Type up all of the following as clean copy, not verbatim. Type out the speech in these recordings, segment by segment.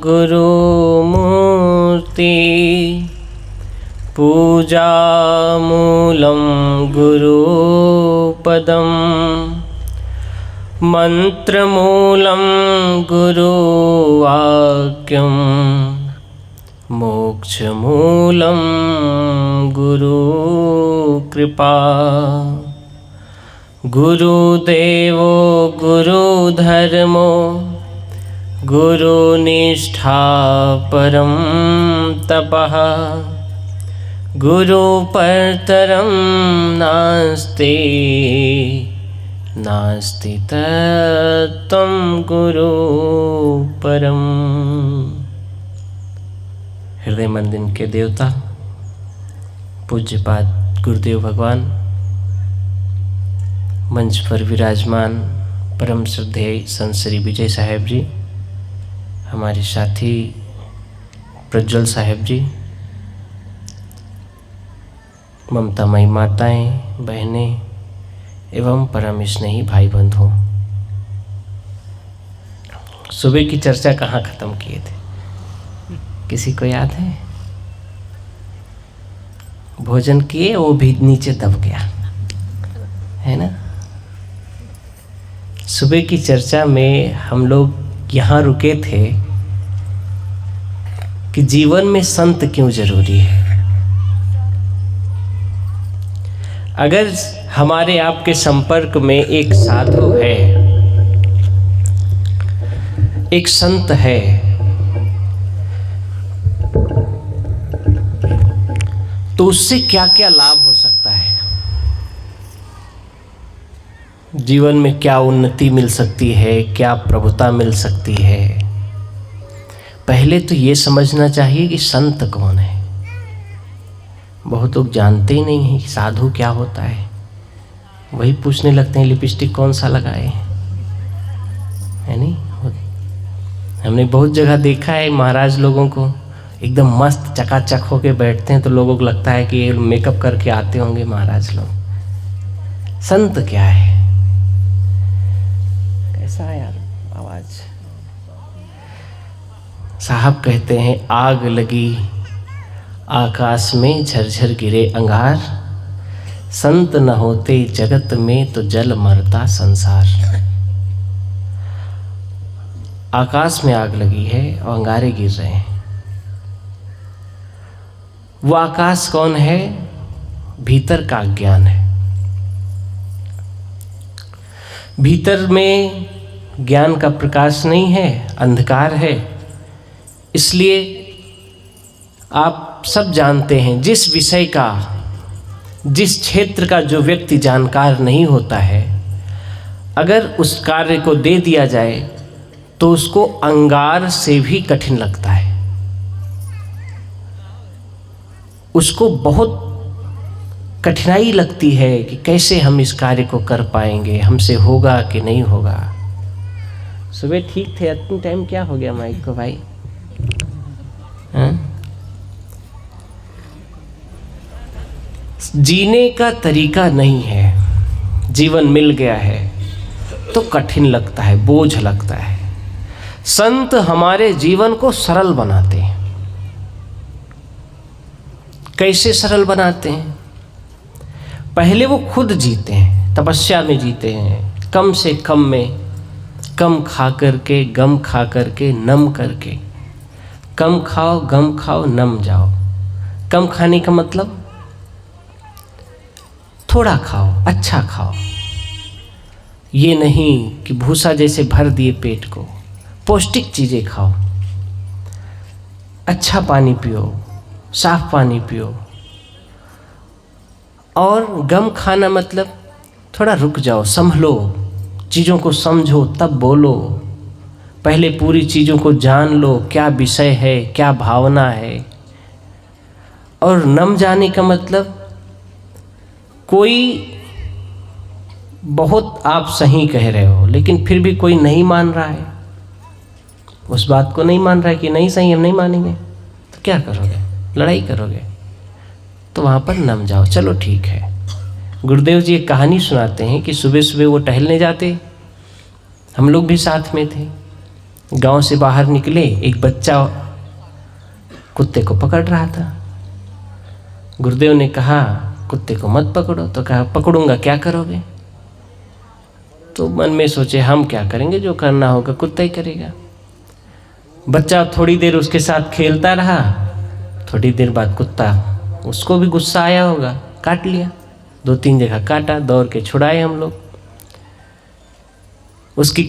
गुरुमूर्ति पूजामूलं गुरुपदं मन्त्रमूलं गुरुवाक्यं मोक्षमूलं गुरुकृपा गुरुदेवो गुरुधर्मो गुरुनिष्ठा परं तपः गुरुपरतरं नास्ति नास्ति तत्त्वं गुरुपरम्। हृदय मंदिर के देवता पूज्यपाद गुरुदेव भगवान, मंच पर विराजमान परम श्रद्धेय संत श्री विजय साहेब जी, हमारे साथी प्रज्वल साहेब जी, ममतामयी माताएं, बहनें एवं परम स्नेही भाई बंधु। सुबह की चर्चा कहाँ खत्म किए थे, किसी को याद है? भोजन किए, वो भी नीचे दब गया है ना। सुबह की चर्चा में हम लोग यहाँ रुके थे कि जीवन में संत क्यों जरूरी है। अगर हमारे आपके संपर्क में एक साधु है, एक संत है, तो उससे क्या क्या लाभ हो सकता है, जीवन में क्या उन्नति मिल सकती है, क्या प्रभुता मिल सकती है। पहले तो ये समझना चाहिए कि संत कौन है। बहुत लोग जानते ही नहीं हैं कि साधु क्या होता है। वही पूछने लगते हैं लिपस्टिक कौन सा लगाए, है नहीं। हमने बहुत जगह देखा है महाराज लोगों को एकदम मस्त चकाचक होके बैठते हैं, तो लोगों को लगता है कि ये मेकअप करके आते होंगे महाराज लोग। संत क्या है? कैसा है यार आवाज? साहब कहते हैं आग लगी आकाश में झरझर गिरे अंगार, संत न होते जगत में तो जल मरता संसार। आकाश में आग लगी है और अंगारे गिर रहे हैं। वो आकाश कौन है? भीतर का ज्ञान है। भीतर में ज्ञान का प्रकाश नहीं है, अंधकार है। इसलिए आप सब जानते हैं, जिस विषय का, जिस क्षेत्र का जो व्यक्ति जानकार नहीं होता है, अगर उस कार्य को दे दिया जाए तो उसको अंगार से भी कठिन लगता है। उसको बहुत कठिनाई लगती है कि कैसे हम इस कार्य को कर पाएंगे, हमसे होगा कि नहीं होगा। सुबह ठीक थे, इतनी टाइम क्या हो गया माइक को भाई? हाँ? जीने का तरीका नहीं है, जीवन मिल गया है तो कठिन लगता है, बोझ लगता है। संत हमारे जीवन को सरल बनाते हैं। कैसे सरल बनाते हैं? पहले वो खुद जीते हैं, तपस्या में जीते हैं, कम से कम में, कम खा करके, गम खा करके, नम करके। कम खाओ, गम खाओ, नम जाओ। कम खाने का मतलब थोड़ा खाओ, अच्छा खाओ। ये नहीं कि भूसा जैसे भर दिए पेट को। पौष्टिक चीज़ें खाओ, अच्छा पानी पियो, साफ पानी पियो। और गम खाना मतलब थोड़ा रुक जाओ, संभलो, चीज़ों को समझो तब बोलो। पहले पूरी चीज़ों को जान लो, क्या विषय है, क्या भावना है। और नम जाने का मतलब कोई बहुत आप सही कह रहे हो लेकिन फिर भी कोई नहीं मान रहा है, उस बात को नहीं मान रहा है कि नहीं सही, हम नहीं मानेंगे, तो क्या करोगे? लड़ाई करोगे। तो वहाँ पर नम जाओ, चलो ठीक है। गुरुदेव जी एक कहानी सुनाते हैं कि सुबह सुबह वो टहलने जाते, हम लोग भी साथ में थे। गांव से बाहर निकले, एक बच्चा कुत्ते को पकड़ रहा था। गुरुदेव ने कहा कुत्ते को मत पकड़ो, तो कहा पकड़ूंगा, क्या करोगे? तो मन में सोचे हम क्या करेंगे, जो करना होगा कुत्ता ही करेगा। बच्चा थोड़ी देर उसके साथ खेलता रहा, थोड़ी देर बाद कुत्ता, उसको भी गुस्सा आया होगा, काट लिया। 2-3 जगह काटा, दौड़ के छुड़ाए हम लोग। उसकी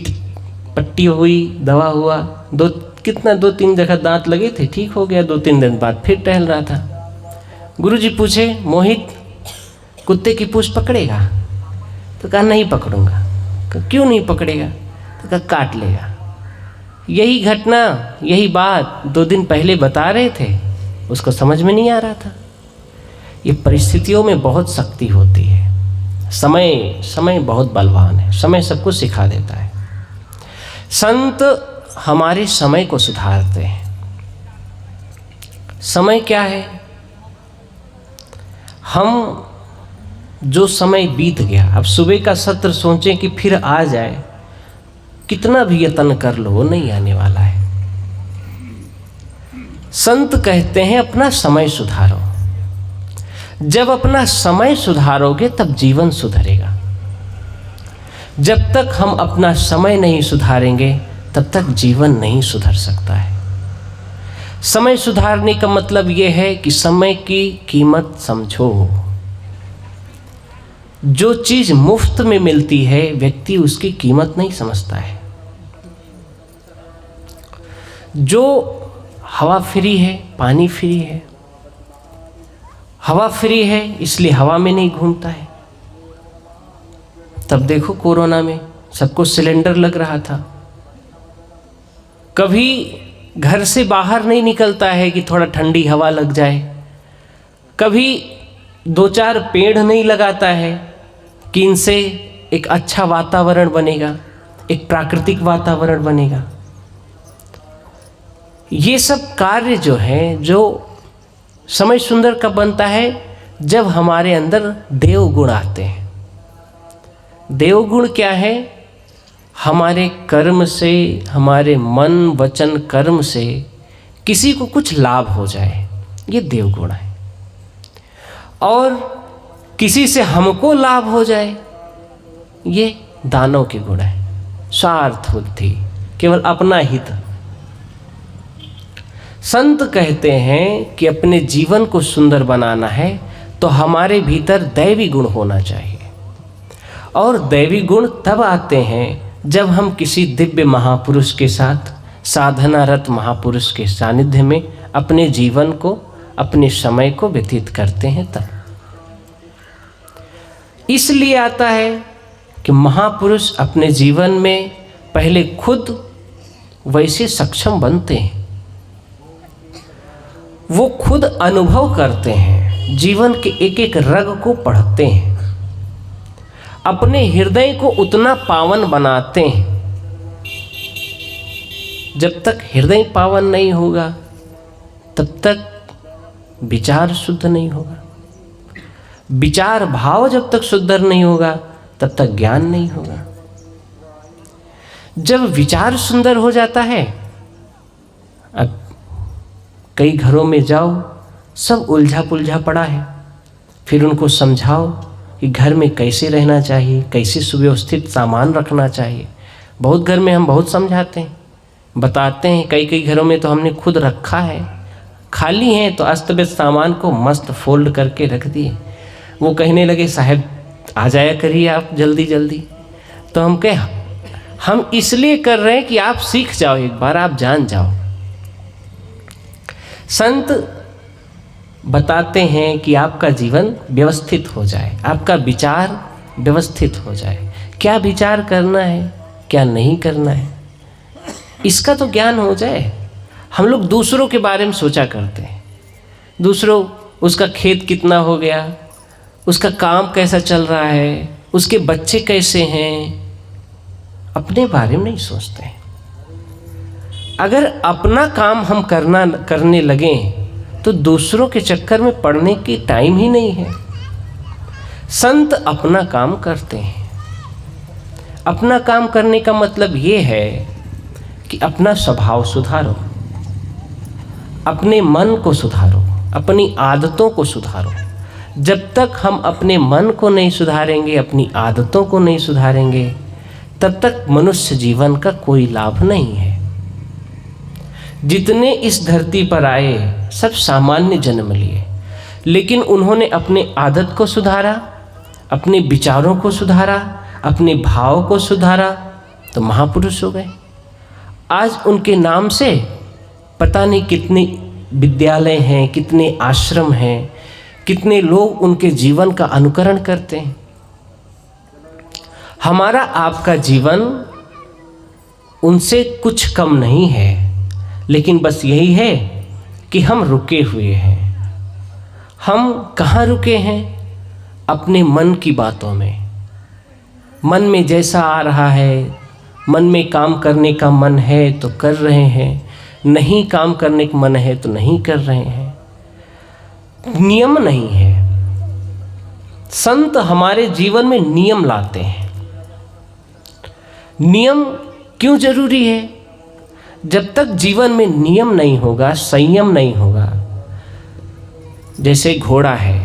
पट्टी हुई, दवा हुआ, 2-3 जगह दांत लगे थे, ठीक हो गया। 2-3 दिन बाद फिर टहल रहा था। गुरुजी पूछे, मोहित कुत्ते की पूंछ पकड़ेगा? तो कहा नहीं पकड़ूंगा। क्यों नहीं पकड़ेगा? तो कहा काट लेगा। यही घटना, यही बात 2 दिन पहले बता रहे थे, उसको समझ में नहीं आ रहा था। ये परिस्थितियों में बहुत शक्ति होती है। समय बहुत बलवान है, समय सबको सिखा देता है। संत हमारे समय को सुधारते हैं। समय क्या है? हम जो समय बीत गया, अब सुबह का सत्र सोचें कि फिर आ जाए, कितना भी यत्न कर लो वो नहीं आने वाला है। संत कहते हैं अपना समय सुधारो। जब अपना समय सुधारोगे तब जीवन सुधरेगा। जब तक हम अपना समय नहीं सुधारेंगे तब तक जीवन नहीं सुधर सकता है। समय सुधारने का मतलब यह है कि समय की कीमत समझो। जो चीज मुफ्त में मिलती है व्यक्ति उसकी कीमत नहीं समझता है। जो हवा फ्री है, पानी फ्री है, हवा फ्री है इसलिए हवा में नहीं घूमता है। तब देखो कोरोना में सबको सिलेंडर लग रहा था। कभी घर से बाहर नहीं निकलता है कि थोड़ा ठंडी हवा लग जाए। कभी 2-4 पेड़ नहीं लगाता है कि इनसे एक अच्छा वातावरण बनेगा, एक प्राकृतिक वातावरण बनेगा। ये सब कार्य जो हैं, जो समय सुंदर कब बनता है? जब हमारे अंदर देव गुण आते हैं। देव गुण क्या है? हमारे कर्म से, हमारे मन वचन कर्म से किसी को कुछ लाभ हो जाए, ये देव गुण है। और किसी से हमको लाभ हो जाए, ये दानव के गुण है। स्वार्थ बुद्धि, केवल अपना हित। संत कहते हैं कि अपने जीवन को सुंदर बनाना है तो हमारे भीतर दैवी गुण होना चाहिए। और दैवी गुण तब आते हैं जब हम किसी दिव्य महापुरुष के साथ, साधनारत महापुरुष के सानिध्य में अपने जीवन को, अपने समय को व्यतीत करते हैं। तब इसलिए आता है कि महापुरुष अपने जीवन में पहले खुद वैसे सक्षम बनते हैं। वो खुद अनुभव करते हैं, जीवन के एक एक रग को पढ़ते हैं, अपने हृदय को उतना पावन बनाते हैं। जब तक हृदय पावन नहीं होगा तब तक विचार शुद्ध नहीं होगा। विचार भाव जब तक शुद्ध नहीं होगा तब तक ज्ञान नहीं होगा। जब विचार सुंदर हो जाता है, अब कई घरों में जाओ, सब उलझा पुलझा पड़ा है, फिर उनको समझाओ कि घर में कैसे रहना चाहिए, कैसे सुव्यवस्थित सामान रखना चाहिए। बहुत घर में हम बहुत समझाते हैं, बताते हैं। कई कई घरों में तो हमने खुद रखा है, खाली हैं तो अस्त व्यस्त सामान को मस्त फोल्ड करके रख दिए। वो कहने लगे साहब आ जाया करिए आप जल्दी जल्दी। तो हम कहे हम इसलिए कर रहे हैं कि आप सीख जाओ, एक बार आप जान जाओ। संत बताते हैं कि आपका जीवन व्यवस्थित हो जाए, आपका विचार व्यवस्थित हो जाए। क्या विचार करना है, क्या नहीं करना है, इसका तो ज्ञान हो जाए। हम लोग दूसरों के बारे में सोचा करते हैं, दूसरों, उसका खेत कितना हो गया, उसका काम कैसा चल रहा है, उसके बच्चे कैसे हैं, अपने बारे में नहीं सोचते हैं। अगर अपना काम हम करने लगें तो दूसरों के चक्कर में पड़ने की टाइम ही नहीं है। संत अपना काम करते हैं। अपना काम करने का मतलब ये है कि अपना स्वभाव सुधारो, अपने मन को सुधारो, अपनी आदतों को सुधारो। जब तक हम अपने मन को नहीं सुधारेंगे, अपनी आदतों को नहीं सुधारेंगे, तब तक मनुष्य जीवन का कोई लाभ नहीं है। जितने इस धरती पर आए सब सामान्य जन्म लिए, लेकिन उन्होंने अपने आदत को सुधारा, अपने विचारों को सुधारा, अपने भाव को सुधारा, तो महापुरुष हो गए। आज उनके नाम से पता नहीं कितने विद्यालय हैं, कितने आश्रम हैं, कितने लोग उनके जीवन का अनुकरण करते हैं। हमारा आपका जीवन उनसे कुछ कम नहीं है, लेकिन बस यही है कि हम रुके हुए हैं। हम कहाँ रुके हैं? अपने मन की बातों में। मन में जैसा आ रहा है, मन में काम करने का मन है तो कर रहे हैं, नहीं काम करने का मन है तो नहीं कर रहे हैं। नियम नहीं है। संत हमारे जीवन में नियम लाते हैं। नियम क्यों जरूरी है? जब तक जीवन में नियम नहीं होगा, संयम नहीं होगा, जैसे घोड़ा है,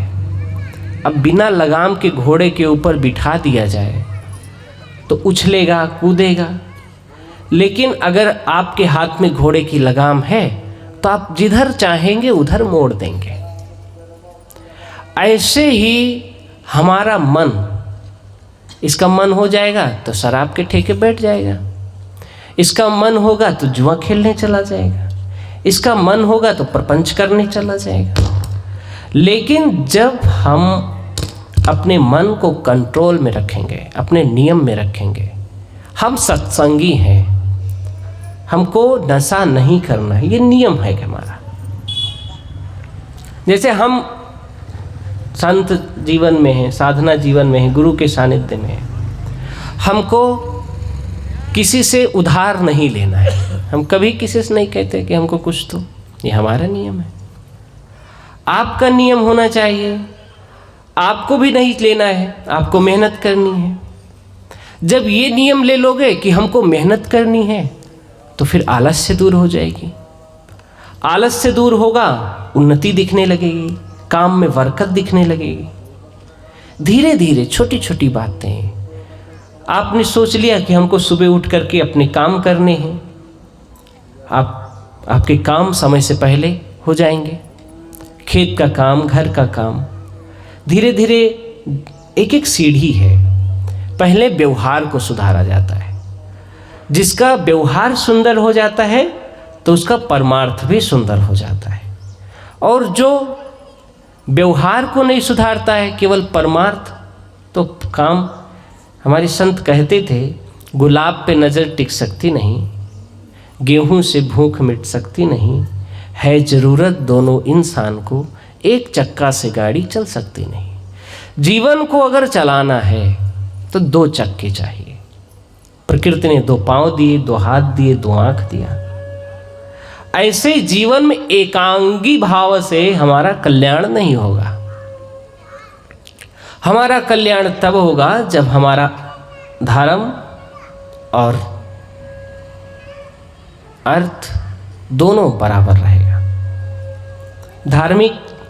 अब बिना लगाम के घोड़े के ऊपर बिठा दिया जाए तो उछलेगा, कूदेगा। लेकिन अगर आपके हाथ में घोड़े की लगाम है तो आप जिधर चाहेंगे उधर मोड़ देंगे। ऐसे ही हमारा मन, इसका मन हो जाएगा तो शराब के ठेके बैठ जाएगा, इसका मन होगा तो जुआ खेलने चला जाएगा, इसका मन होगा तो प्रपंच करने चला जाएगा। लेकिन जब हम अपने मन को कंट्रोल में रखेंगे, अपने नियम में रखेंगे, हम सत्संगी हैं, हमको नशा नहीं करना है, ये नियम है कि हमारा। जैसे हम संत जीवन में हैं, साधना जीवन में हैं, गुरु के सानिध्य में हैं, हमको किसी से उधार नहीं लेना है। हम कभी किसी से नहीं कहते कि हमको कुछ दो, ये हमारा नियम है। आपका नियम होना चाहिए, आपको भी नहीं लेना है, आपको मेहनत करनी है। जब ये नियम ले लोगे कि हमको मेहनत करनी है, तो फिर आलस्य दूर हो जाएगी। आलस्य दूर होगा, उन्नति दिखने लगेगी, काम में बरकत दिखने लगेगी। धीरे धीरे छोटी छोटी बातें, आपने सोच लिया कि हमको सुबह उठ करके अपने काम करने हैं, आपके काम समय से पहले हो जाएंगे। खेत का काम, घर का काम, धीरे धीरे एक एक सीढ़ी है। पहले व्यवहार को सुधारा जाता है। जिसका व्यवहार सुंदर हो जाता है तो उसका परमार्थ भी सुंदर हो जाता है। और जो व्यवहार को नहीं सुधारता है, केवल परमार्थ, तो काम, हमारे संत कहते थे, गुलाब पे नज़र टिक सकती नहीं, गेहूं से भूख मिट सकती नहीं, है ज़रूरत दोनों इंसान को, एक चक्का से गाड़ी चल सकती नहीं। जीवन को अगर चलाना है तो दो चक्के चाहिए। प्रकृति ने दो पांव दिए, दो हाथ दिए, दो आंख दिया। ऐसे जीवन में एकांगी भाव से हमारा कल्याण नहीं होगा। हमारा कल्याण तब होगा जब हमारा धर्म और अर्थ दोनों बराबर रहेगा।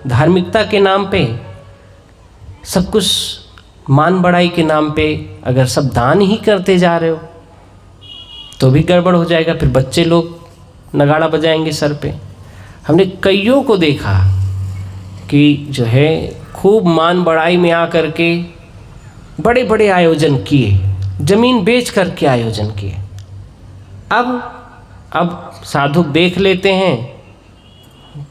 धार्मिकता के नाम पे, सब कुछ मान बढ़ाई के नाम पे अगर सब दान ही करते जा रहे हो तो भी गड़बड़ हो जाएगा। फिर बच्चे लोग नगाड़ा बजाएंगे सर पे। हमने कईयों को देखा कि जो है खूब मान बढ़ाई में आकर के बड़े बड़े आयोजन किए, जमीन बेच करके आयोजन किए। अब साधु देख लेते हैं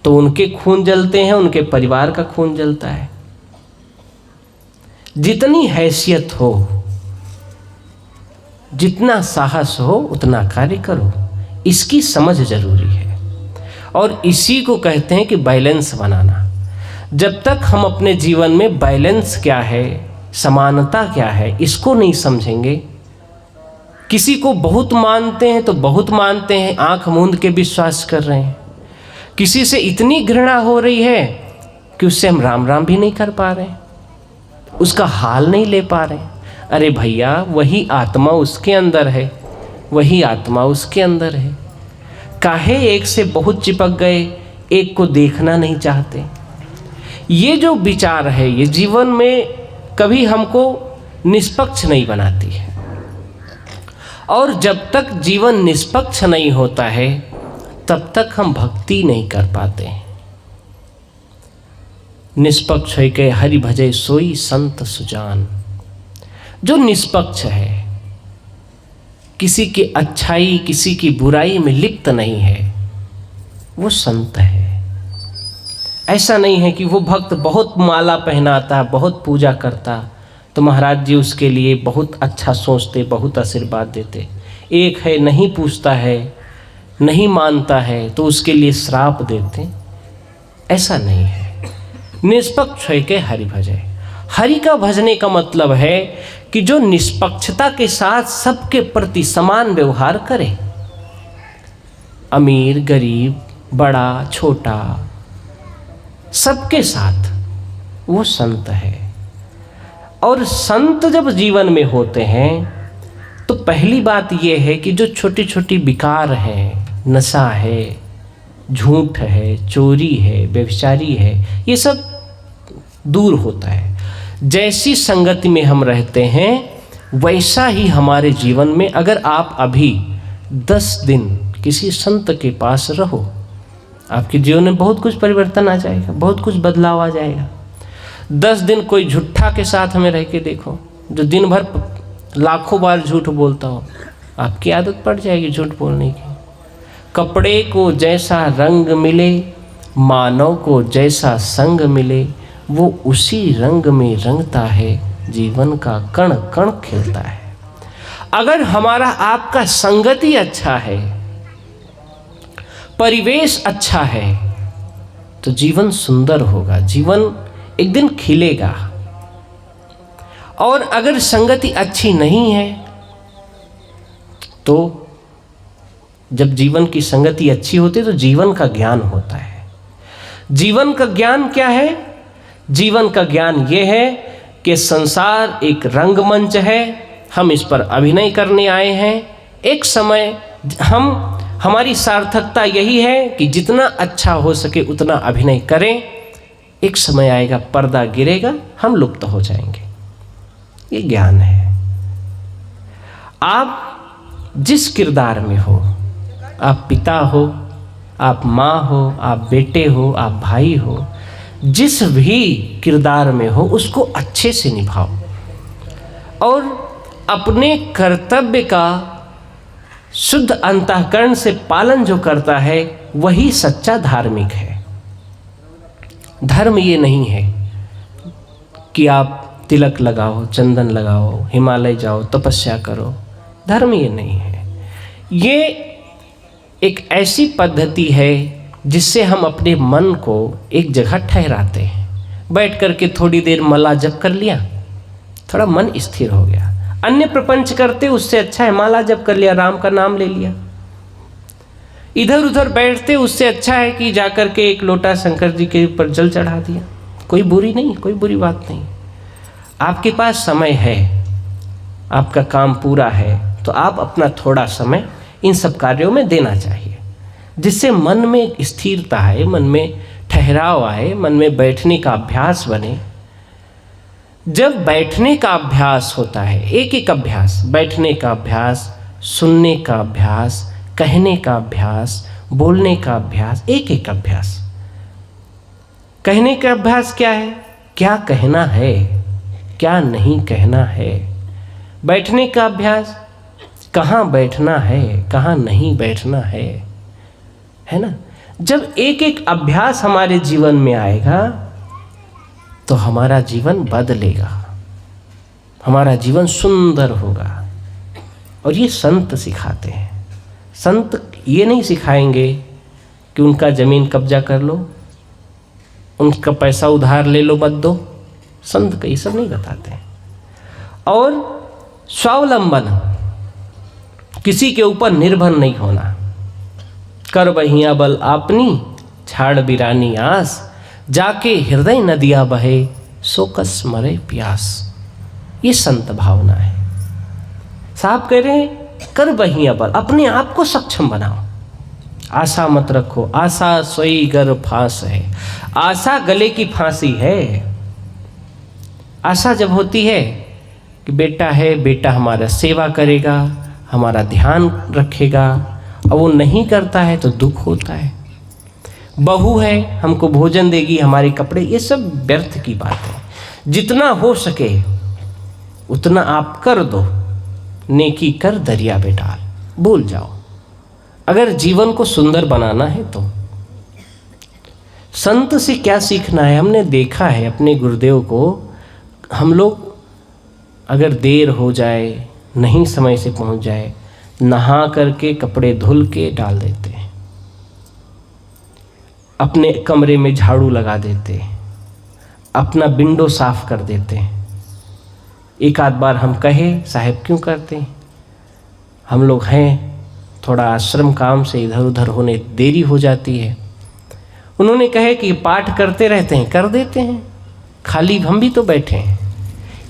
तो उनके खून जलते हैं, उनके परिवार का खून जलता है। जितनी हैसियत हो, जितना साहस हो, उतना कार्य करो, इसकी समझ जरूरी है। और इसी को कहते हैं कि बैलेंस बनाना। जब तक हम अपने जीवन में बैलेंस क्या है, समानता क्या है, इसको नहीं समझेंगे, किसी को बहुत मानते हैं तो बहुत मानते हैं, आंख मूंद के विश्वास कर रहे हैं। किसी से इतनी घृणा हो रही है कि उससे हम राम राम भी नहीं कर पा रहे, उसका हाल नहीं ले पा रहे। अरे भैया, वही आत्मा उसके अंदर है, वही आत्मा उसके अंदर है। काहे एक से बहुत चिपक गए, एक को देखना नहीं चाहते। ये जो विचार है ये जीवन में कभी हमको निष्पक्ष नहीं बनाती है। और जब तक जीवन निष्पक्ष नहीं होता है तब तक हम भक्ति नहीं कर पाते हैं। निष्पक्ष है के हरि भजय सोई संत सुजान। जो निष्पक्ष है, किसी की अच्छाई किसी की बुराई में लिप्त नहीं है, वो संत है। ऐसा नहीं है कि वो भक्त बहुत माला पहनाता, बहुत पूजा करता तो महाराज जी उसके लिए बहुत अच्छा सोचते, बहुत आशीर्वाद देते। एक है नहीं पूछता है, नहीं मानता है तो उसके लिए श्राप देते। ऐसा नहीं है। निष्पक्ष है के हरि भजय। हरि का भजने का मतलब है कि जो निष्पक्षता के साथ सबके प्रति समान व्यवहार करे। अमीर गरीब बड़ा छोटा सबके साथ वो संत है। और संत जब जीवन में होते हैं तो पहली बात ये है कि जो छोटी छोटी विकार हैं, नशा है, झूठ है, चोरी है, व्यभिचारी है, ये सब दूर होता है। जैसी संगति में हम रहते हैं वैसा ही हमारे जीवन में, अगर आप अभी 10 दिन किसी संत के पास रहो, आपके जीवन में बहुत कुछ परिवर्तन आ जाएगा, बहुत कुछ बदलाव आ जाएगा। 10 दिन कोई झूठा के साथ हमें रह के देखो, जो दिन भर लाखों बार झूठ बोलता हो, आपकी आदत पड़ जाएगी झूठ बोलने की। कपड़े को जैसा रंग मिले, मानव को जैसा संग मिले, वो उसी रंग में रंगता है, जीवन का कण कण खिलता है। अगर हमारा आपका संगति अच्छा है, परिवेश अच्छा है तो जीवन सुंदर होगा, जीवन एक दिन खिलेगा। और अगर संगति अच्छी नहीं है तो जब जीवन की संगति अच्छी होती है तो जीवन का ज्ञान होता है। जीवन का ज्ञान क्या है? जीवन का ज्ञान ये है कि संसार एक रंगमंच है, हम इस पर अभिनय करने आए हैं। एक समय हमारी सार्थकता यही है कि जितना अच्छा हो सके उतना अभिनय करें। एक समय आएगा पर्दा गिरेगा, हम लुप्त हो जाएंगे। ये ज्ञान है। आप जिस किरदार में हो, आप पिता हो, आप माँ हो, आप बेटे हो, आप भाई हो, जिस भी किरदार में हो उसको अच्छे से निभाओ और अपने कर्तव्य का शुद्ध अंतःकरण से पालन जो करता है वही सच्चा धार्मिक है। धर्म ये नहीं है कि आप तिलक लगाओ, चंदन लगाओ, हिमालय जाओ, तपस्या करो। धर्म ये नहीं है। ये एक ऐसी पद्धति है जिससे हम अपने मन को एक जगह ठहराते हैं। बैठ करके थोड़ी देर माला जप कर लिया, थोड़ा मन स्थिर हो गया। अन्य प्रपंच करते उससे अच्छा है माला जप कर लिया, राम का नाम ले लिया। इधर उधर बैठते उससे अच्छा है कि जाकर के एक लोटा शंकर जी के ऊपर जल चढ़ा दिया। कोई बुरी नहीं, कोई बुरी बात नहीं। आपके पास समय है, आपका काम पूरा है, तो आप अपना थोड़ा समय इन सब कार्यों में देना चाहिए, जिससे मन में स्थिरता है, मन में ठहराव आए, मन में बैठने का अभ्यास बने। जब बैठने का अभ्यास होता है, एक एक अभ्यास, बैठने का अभ्यास, सुनने का अभ्यास, कहने का अभ्यास, बोलने का अभ्यास, एक एक अभ्यास। कहने का अभ्यास क्या है? क्या कहना है, क्या नहीं कहना है। बैठने का अभ्यास, कहाँ बैठना है, कहाँ नहीं बैठना है ना। जब एक एक अभ्यास हमारे जीवन में आएगा तो हमारा जीवन बदलेगा, हमारा जीवन सुंदर होगा। और ये संत सिखाते हैं। संत ये नहीं सिखाएंगे कि उनका ज़मीन कब्जा कर लो, उनका पैसा उधार ले लो, मत दो। संत का ये सब नहीं बताते। और स्वावलंबन, किसी के ऊपर निर्भर नहीं होना। कर बहिया बल आपनी, छाड़ बिरानी आस, जाके हृदय नदिया बहे, सो कस मरे प्यास। ये संत भावना है। साहब कह रहे हैं कर वही अबल, अपने आप को सक्षम बनाओ। आशा मत रखो, आशा सोई गर फांस है। आशा गले की फांसी है। आशा जब होती है कि बेटा है, बेटा हमारा सेवा करेगा, हमारा ध्यान रखेगा, और वो नहीं करता है तो दुख होता है। बहू है, हमको भोजन देगी, हमारे कपड़े, ये सब व्यर्थ की बात है। जितना हो सके उतना आप कर दो। नेकी कर दरिया में डाल, भूल जाओ। अगर जीवन को सुंदर बनाना है तो संत से क्या सीखना है? हमने देखा है अपने गुरुदेव को, हम लोग अगर देर हो जाए, नहीं समय से पहुंच जाए, नहा करके कपड़े धुल के डाल देते हैं, अपने कमरे में झाड़ू लगा देते हैं, अपना विंडो साफ कर देते हैं। एक आध बार हम कहे साहब क्यों करते हैं, हम लोग हैं थोड़ा आश्रम काम से इधर उधर होने देरी हो जाती है। उन्होंने कहे कि पाठ करते रहते हैं, कर देते हैं, खाली हम भी तो बैठे हैं।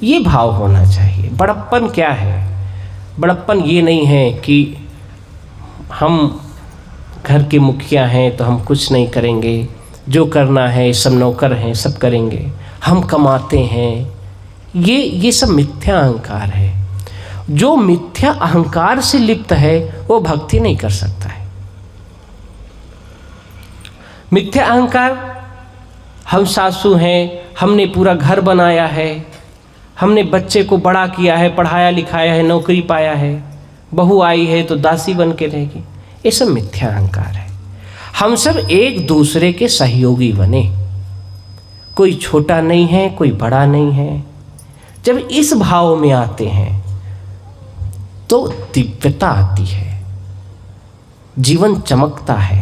ये भाव होना चाहिए। बड़प्पन क्या है? बड़प्पन ये नहीं है कि हम घर के मुखिया हैं तो हम कुछ नहीं करेंगे, जो करना है सब नौकर हैं सब करेंगे, हम कमाते हैं। ये सब मिथ्या अहंकार है। जो मिथ्या अहंकार से लिप्त है वो भक्ति नहीं कर सकता है। मिथ्या अहंकार, हम सासू हैं, हमने पूरा घर बनाया है, हमने बच्चे को बड़ा किया है, पढ़ाया लिखाया है, नौकरी पाया है, बहू आई है तो दासी बन के रहेगी, ये सब मिथ्या अहंकार है। हम सब एक दूसरे के सहयोगी बने, कोई छोटा नहीं है, कोई बड़ा नहीं है। जब इस भाव में आते हैं तो दिव्यता आती है, जीवन चमकता है,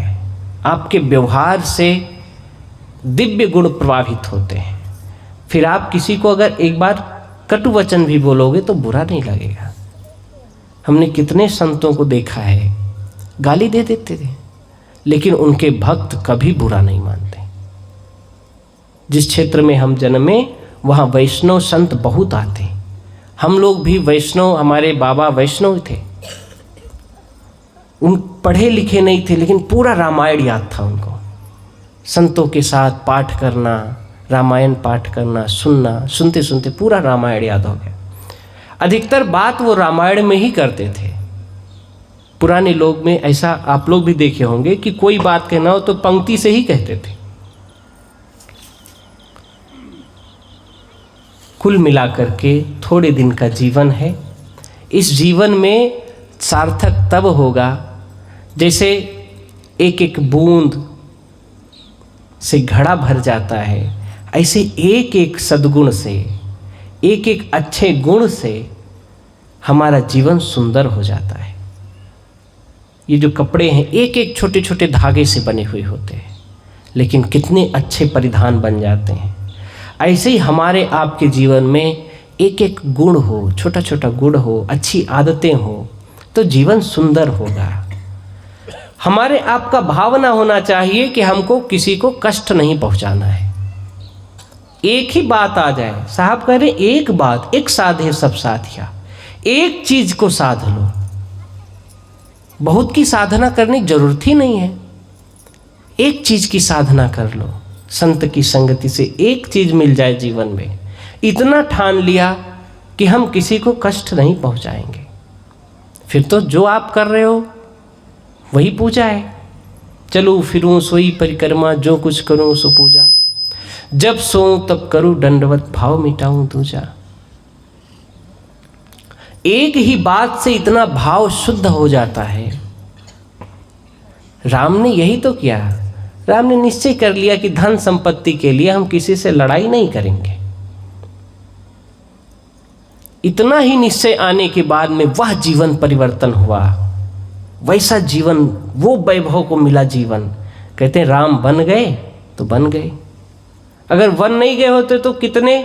आपके व्यवहार से दिव्य गुण प्रभावित होते हैं। फिर आप किसी को अगर एक बार कटु वचन भी बोलोगे तो बुरा नहीं लगेगा। हमने कितने संतों को देखा है, गाली दे देते थे, लेकिन उनके भक्त कभी बुरा नहीं मानते। जिस क्षेत्र में हम जन्मे वहाँ वैष्णव संत बहुत आते। हम लोग भी वैष्णव, हमारे बाबा वैष्णव थे, उन पढ़े लिखे नहीं थे, लेकिन पूरा रामायण याद था उनको। संतों के साथ पाठ करना, रामायण पाठ करना, सुनना, सुनते सुनते पूरा रामायण याद हो गया। अधिकतर बात वो रामायण में ही करते थे। पुराने लोग में ऐसा आप लोग भी देखे होंगे कि कोई बात कहना हो तो पंक्ति से ही कहते थे। कुल मिलाकर के थोड़े दिन का जीवन है। इस जीवन में सार्थक तब होगा जैसे एक एक बूंद से घड़ा भर जाता है, ऐसे एक एक सद्गुण से, एक एक अच्छे गुण से हमारा जीवन सुंदर हो जाता है। ये जो कपड़े हैं एक एक छोटे छोटे धागे से बने हुए होते हैं, लेकिन कितने अच्छे परिधान बन जाते हैं। ऐसे ही हमारे आपके जीवन में एक एक गुण हो, छोटा छोटा गुण हो, अच्छी आदतें हो, तो जीवन सुंदर होगा। हमारे आपका भावना होना चाहिए कि हमको किसी को कष्ट नहीं पहुंचाना है। एक ही बात आ जाए, साहब कह रहे एक बात, एक साधे सब साथिया, एक चीज को साध लो। बहुत की साधना करने की जरूरत ही नहीं है, एक चीज की साधना कर लो। संत की संगति से एक चीज मिल जाए जीवन में, इतना ठान लिया कि हम किसी को कष्ट नहीं पहुंचाएंगे, फिर तो जो आप कर रहे हो वही पूजा है। चलूं फिरूं सोई परिक्रमा, जो कुछ करूं सो पूजा, जब सोऊं तब करूं दंडवत, भाव मिटाऊं दूजा। एक ही बात से इतना भाव शुद्ध हो जाता है। राम ने यही तो किया। राम ने निश्चय कर लिया कि धन संपत्ति के लिए हम किसी से लड़ाई नहीं करेंगे। इतना ही निश्चय आने के बाद में वह जीवन परिवर्तन हुआ, वैसा जीवन, वो वैभव को मिला जीवन। कहते हैं राम बन गए तो बन गए, अगर बन नहीं गए होते तो कितने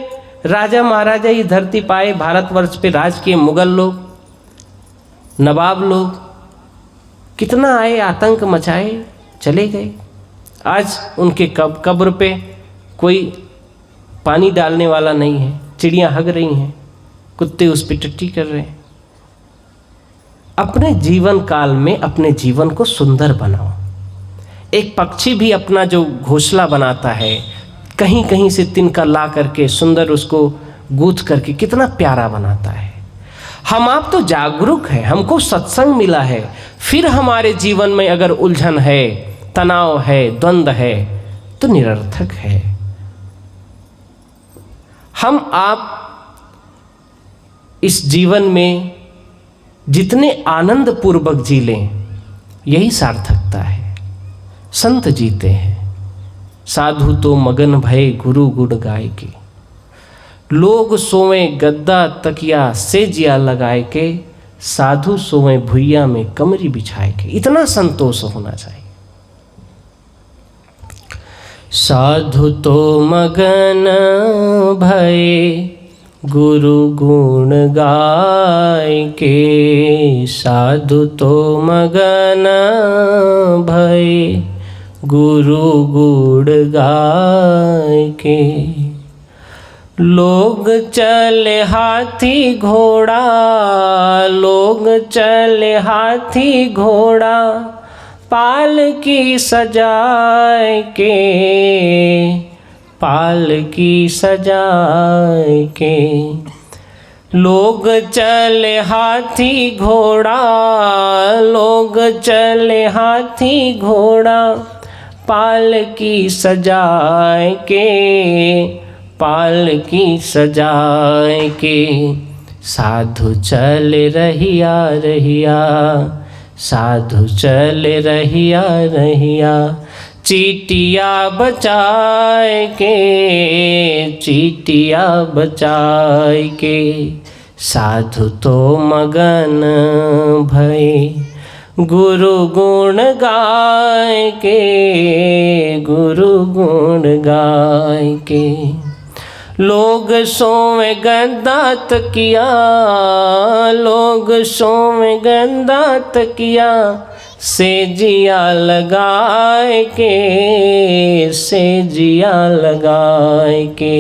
राजा महाराजा इस धरती पाए, भारतवर्ष पे राज किए, मुगल लोग, नवाब लोग कितना आए, आतंक मचाए, चले गए। आज उनके कब्र पे कोई पानी डालने वाला नहीं है, चिड़ियाँ हग रही हैं, कुत्ते उस पर टट्टी कर रहे हैं। अपने जीवन काल में अपने जीवन को सुंदर बनाओ। एक पक्षी भी अपना जो घोंसला बनाता है, कहीं कहीं से तिनका ला करके सुंदर उसको गूंथ करके कितना प्यारा बनाता है। हम आप तो जागरूक हैं, हमको सत्संग मिला है, फिर हमारे जीवन में अगर उलझन है, तनाव है, द्वंद्व है, तो निरर्थक है। हम आप इस जीवन में जितने आनंद पूर्वक जी लें, यही सार्थकता है। संत जीते हैं, साधु तो मगन भय गुरु गुण गाय के, लोग सोवे गद्दा तकिया से जिया लगाए के, साधु सोवे भुइया में कमरी बिछाए के। इतना संतोष होना चाहिए। साधु तो मगन भय गुरु गुण गाय के, साधु तो मगन भय गुरु गुण गाय के, लोग चले हाथी घोड़ा, लोग चले हाथी घोड़ा, पालकी सजाए के, पालकी सजाए के, लोग चले हाथी घोड़ा, लोग चले हाथी घोड़ा, पालकी सजाए के, पालकी सजाए के, साधु चले रहिया रहिया, साधु चले रहिया रहिया, चीटिया बचाए के, चीटिया बचाए के, साधु तो मगन भय गुरु गुण गाय के, गुरु गुण गाय के, लोग सोवे गद्दा तकिया, लोग सोवे गद्दा तकिया, से जिया लगाए के, से जिया लगाए के,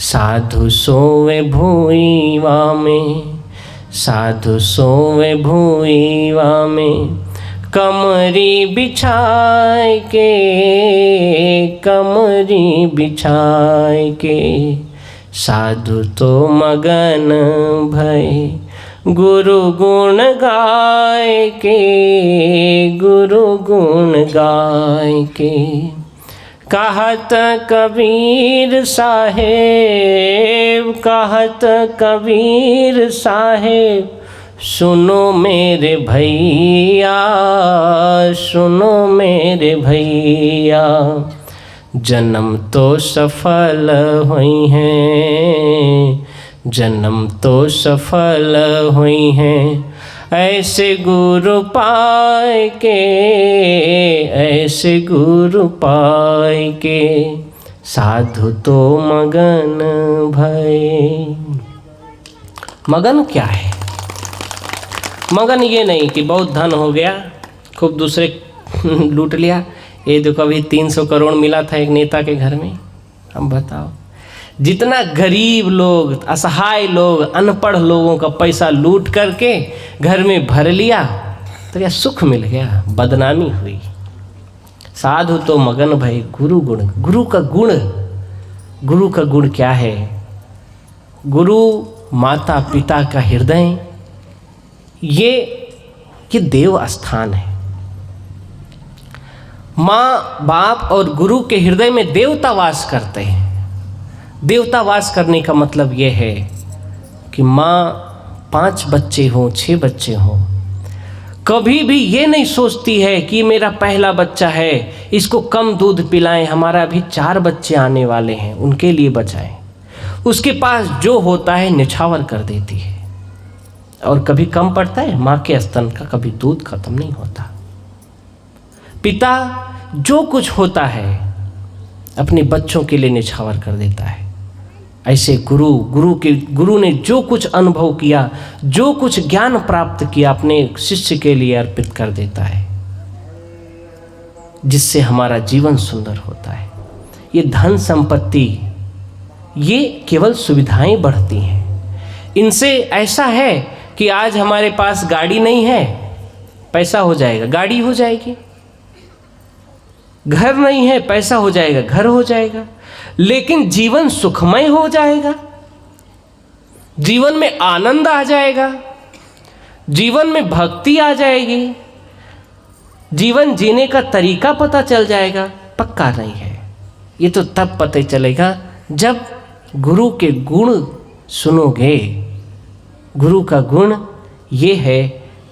साधु सोवे भुइवा में, साधु सोवे भुइवा में, कमरी बिछाए के, कमरी बिछाए के, साधु तो मगन भय गुरु गुण गाय के, गुरु गुण गाय के, कहत कबीर साहेब, कहत कबीर साहेब, सुनो मेरे भैया, सुनो मेरे भैया, जन्म तो सफल हुई हैं, जन्म तो सफल हुई हैं, ऐसे गुरु पाए के, ऐसे गुरु पाए के, साधु तो मगन भय। मगन क्या है? मगन ये नहीं कि बहुत धन हो गया, खूब दूसरे लूट लिया। ये देखो अभी 300 करोड़ मिला था एक नेता के घर में। हम बताओ, जितना गरीब लोग, असहाय लोग, अनपढ़ लोगों का पैसा लूट करके घर में भर लिया, तो क्या सुख मिल गया? बदनामी हुई। साधु तो मगन भई गुरु गुण। गुरु का गुण, गुरु का गुण क्या है? गुरु माता पिता का हृदय, ये देव स्थान है। माँ बाप और गुरु के हृदय में देवता वास करते हैं। देवता वास करने का मतलब ये है कि माँ 5 बच्चे हों, 6 बच्चे हों, कभी भी ये नहीं सोचती है कि मेरा पहला बच्चा है, इसको कम दूध पिलाएं, हमारा अभी 4 बच्चे आने वाले हैं, उनके लिए बचाएं। उसके पास जो होता है निछावर कर देती है। और कभी कम पड़ता है? माँ के स्तन का कभी दूध खत्म नहीं होता। पिता जो कुछ होता है अपने बच्चों के लिए निछावर कर देता है। ऐसे गुरु ने जो कुछ अनुभव किया, जो कुछ ज्ञान प्राप्त किया, अपने शिष्य के लिए अर्पित कर देता है, जिससे हमारा जीवन सुंदर होता है। ये धन संपत्ति, ये केवल सुविधाएं बढ़ती हैं। इनसे ऐसा है कि आज हमारे पास गाड़ी नहीं है, पैसा हो जाएगा, गाड़ी हो जाएगी। घर नहीं है, पैसा हो जाएगा, घर हो जाएगा। लेकिन जीवन सुखमय हो जाएगा, जीवन में आनंद आ जाएगा, जीवन में भक्ति आ जाएगी, जीवन जीने का तरीका पता चल जाएगा, पक्का नहीं है। ये तो तब पता चलेगा जब गुरु के गुण सुनोगे। गुरु का गुण ये है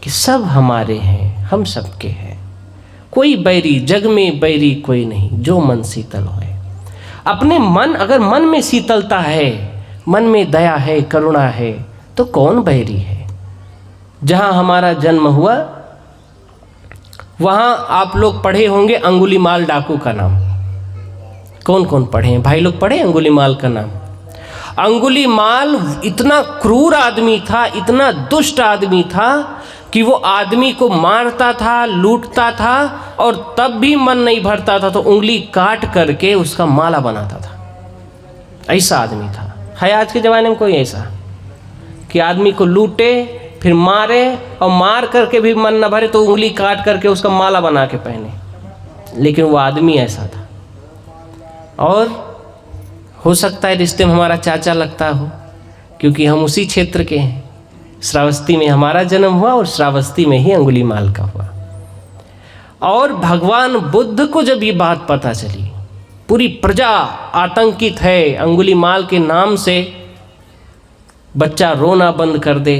कि सब हमारे हैं, हम सबके हैं, कोई बैरी जग में बैरी कोई नहीं, जो मन शीतल होए। अपने मन, अगर मन में शीतलता है, मन में दया है, करुणा है, तो कौन बैरी है। जहाँ हमारा जन्म हुआ वहाँ आप लोग पढ़े होंगे अंगुलीमाल डाकू का नाम। कौन कौन पढ़े हैं भाई लोग? पढ़े अंगुलीमाल का नाम? अंगुलीमाल इतना क्रूर आदमी था, इतना दुष्ट आदमी था कि वो आदमी को मारता था, लूटता था, और तब भी मन नहीं भरता था तो उंगली काट करके उसका माला बनाता था। ऐसा आदमी था। है आज के ज़माने में कोई ऐसा कि आदमी को लूटे फिर मारे, और मार करके भी मन न भरे तो उंगली काट करके उसका माला बना के पहने? लेकिन वो आदमी ऐसा था। और हो सकता है रिश्ते में हमारा चाचा लगता हो, क्योंकि हम उसी क्षेत्र के हैं। श्रावस्ती में हमारा जन्म हुआ और श्रावस्ती में ही अंगुलीमाल का हुआ। और भगवान बुद्ध को जब ये बात पता चली, पूरी प्रजा आतंकित है, अंगुलीमाल के नाम से बच्चा रोना बंद कर दे,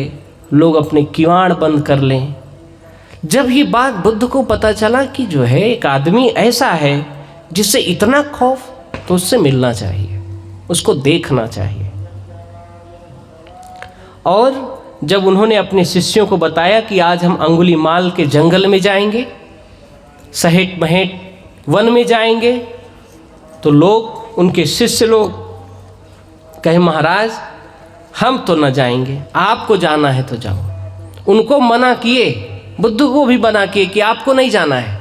लोग अपने किवाड़ बंद कर लें। जब ये बात बुद्ध को पता चला कि जो है एक आदमी ऐसा है जिससे इतना खौफ, तो उससे मिलना चाहिए, उसको देखना चाहिए। और जब उन्होंने अपने शिष्यों को बताया कि आज हम अंगुलीमाल के जंगल में जाएंगे, सहेट महेट वन में जाएंगे, तो लोग, उनके शिष्य लोग कहे महाराज हम तो न जाएंगे, आपको जाना है तो जाओ। उनको मना किए, बुद्ध को भी मना किए कि आपको नहीं जाना है।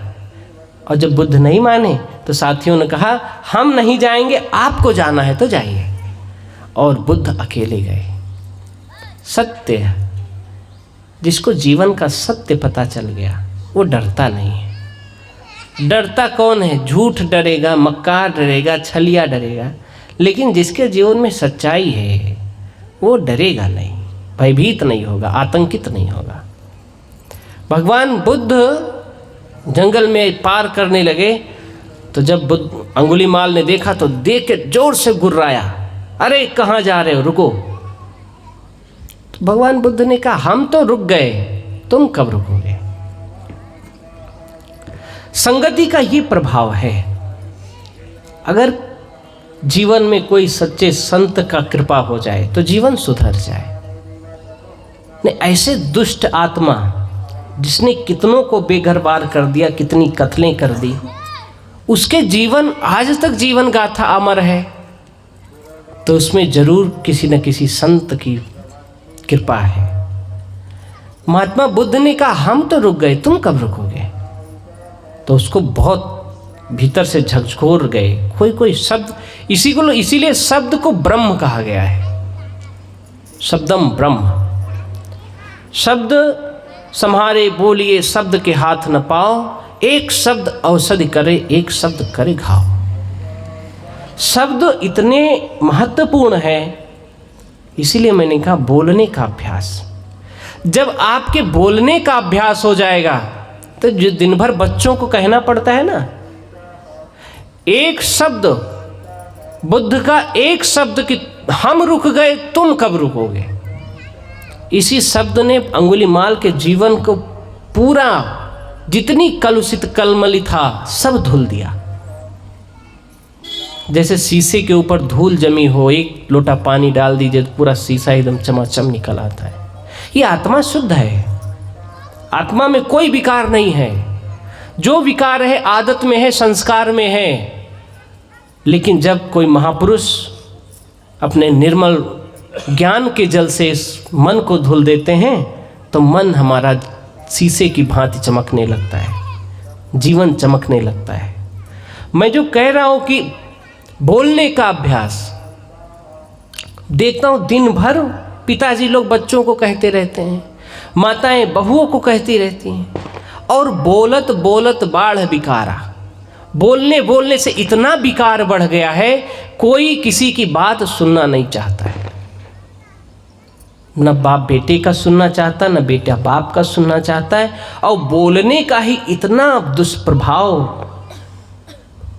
और जब बुद्ध नहीं माने तो साथियों ने कहा हम नहीं जाएंगे, आपको जाना है तो जाइए। और बुद्ध अकेले गए। सत्य है, जिसको जीवन का सत्य पता चल गया वो डरता नहीं है। डरता कौन है? झूठ डरेगा, मक्कार डरेगा, छलिया डरेगा। लेकिन जिसके जीवन में सच्चाई है वो डरेगा नहीं, भयभीत नहीं होगा, आतंकित नहीं होगा। भगवान बुद्ध जंगल में पार करने लगे तो जब बुद्ध अंगुलीमाल ने देखा तो देख के जोर से गुर्राया, अरे कहाँ जा रहे हो, रुको। तो भगवान बुद्ध ने कहा हम तो रुक गए, तुम कब रुकोगे। संगति का ये प्रभाव है। अगर जीवन में कोई सच्चे संत का कृपा हो जाए तो जीवन सुधर जाए। नहीं, ऐसे दुष्ट आत्मा जिसने कितनों को बेघर बार कर दिया, कितनी कत्लें कर दी, उसके जीवन आज तक जीवन गाथा अमर है, तो उसमें जरूर किसी न किसी संत की कृपा है। महात्मा बुद्ध ने कहा हम तो रुक गए, तुम कब रुकोगे। तो उसको बहुत भीतर से झकझोर गए कोई शब्द। इसीलिए शब्द को ब्रह्म कहा गया है, शब्दम ब्रह्म। शब्द सम्हारे बोलिए, शब्द के हाथ न पाओ, एक शब्द औषधि करे, एक शब्द करे घाव। शब्द इतने महत्वपूर्ण है, इसीलिए मैंने कहा बोलने का अभ्यास। जब आपके बोलने का अभ्यास हो जाएगा तो जो दिन भर बच्चों को कहना पड़ता है ना, एक शब्द बुद्ध का, एक शब्द कि हम रुक गए, तुम कब रुकोगे। इसी शब्द ने अंगुलीमाल के जीवन को पूरा, जितनी कलुषित कलमली था सब धुल दिया। जैसे शीशे के ऊपर धूल जमी हो, एक लोटा पानी डाल दीजिए तो पूरा शीशा एकदम चमाचम निकल आता है। ये आत्मा शुद्ध है, आत्मा में कोई विकार नहीं है। जो विकार है आदत में है, संस्कार में है। लेकिन जब कोई महापुरुष अपने निर्मल ज्ञान के जल से इस मन को धुल देते हैं तो मन हमारा शीशे की भांति चमकने लगता है, जीवन चमकने लगता है। मैं जो कह रहा हूँ कि बोलने का अभ्यास, देखता हूँ दिन भर पिताजी लोग बच्चों को कहते रहते हैं माताएं बहुओं को कहती रहती हैं। और बोलत बोलत बाढ़ बिकारा, बोलने बोलने से इतना विकार बढ़ गया है, कोई किसी की बात सुनना नहीं चाहता है। न बाप बेटे का सुनना चाहता, न बेटा बाप का सुनना चाहता है। और बोलने का ही इतना दुष्प्रभाव